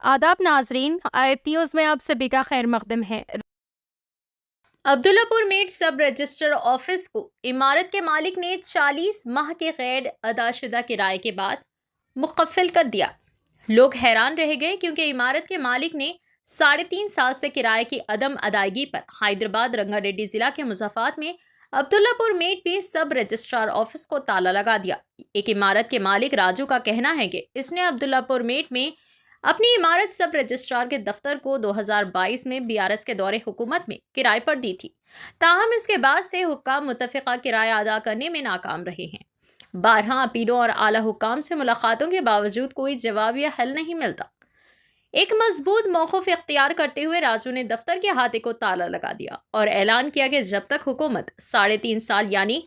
आदाब नाजरीन, न्यूज़ में आप सभी का खैर मकदम है। अब्दुल्लापुर मेट सब रजिस्टर ऑफिस को इमारत के मालिक ने 40 माह के गैर अदाशुदा किराए के बाद मुकफ्फिल कर दिया। लोग हैरान रह गए क्योंकि इमारत के मालिक ने 3.5 साल से किराए की अदम अदायगी पर हैदराबाद रंगारेड्डी जिला के मुज़फ्फराबाद में अब्दुल्लापुर मेट पे सब रजिस्ट्रार ऑफिस को ताला लगा दिया। एक इमारत के मालिक राजू का कहना है कि इसने अब्दुल्लापुर मेट में अपनी इमारत सब रजिस्ट्रार के दफ्तर को 2022 में बीआरएस के दौरे हुकूमत में किराए पर दी थी। ताहम इसके बाद से हुक्काम मुतफ़िका किराया अदा करने में नाकाम रहे हैं। 12 अपीलों और आला हुक्काम से मुलाकातों के बावजूद कोई जवाब या हल नहीं मिलता। एक मजबूत मौक़िफ़ इख्तियार करते हुए राजू ने दफ्तर के अहाते को ताला लगा दिया और ऐलान किया कि जब तक हुकूमत 3.5 साल यानी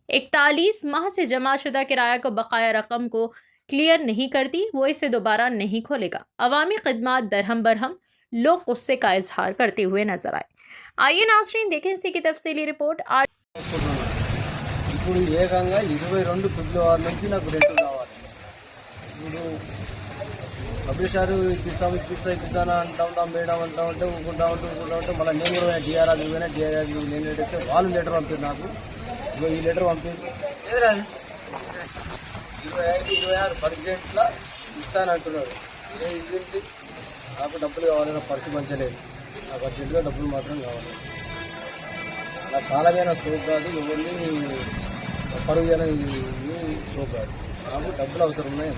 41 माह से जमाशुदा किराया को बकाया रकम को क्लियर नहीं करती, वो इसे दोबारा नहीं खोलेगा। अवामी खिदमात दरहम बरहम, लोग गुस्से का इजहार करते हुए नजर आए। आइए नाज़रीन देखें इसी की तफसीली रिपोर्ट। ఇప్పుడు ఏకంగా 22 ఫిబ్రవరి నుంచి నాకు రెంట్ కావాలి. ఇప్పుడు పబ్లిషర్ ఇప్పిస్తాను అంటాం మేడం అంటా ఉంటే ఊరుకుంటా ఉంటే మళ్ళీ నేను కూడా డిఆర్ఆర్ నేను అడిగితే వాళ్ళు లెటర్ పంపారు నాకు. ఈ లెటర్ పంపింది 25-26% ఇస్తానంటున్నారు. ఇది నాకు డబ్బులు కావాలి, నా పరిస్థితి మంచలేదు, నాకు అర్జెంటుగా డబ్బులు మాత్రం కావాలి. నా కాలమైన సోప్ కాదు, ఎవరిని పరుగు చేయాలని సోప్ కాదు, నాకు డబ్బులు అవసరం ఉన్నాయి.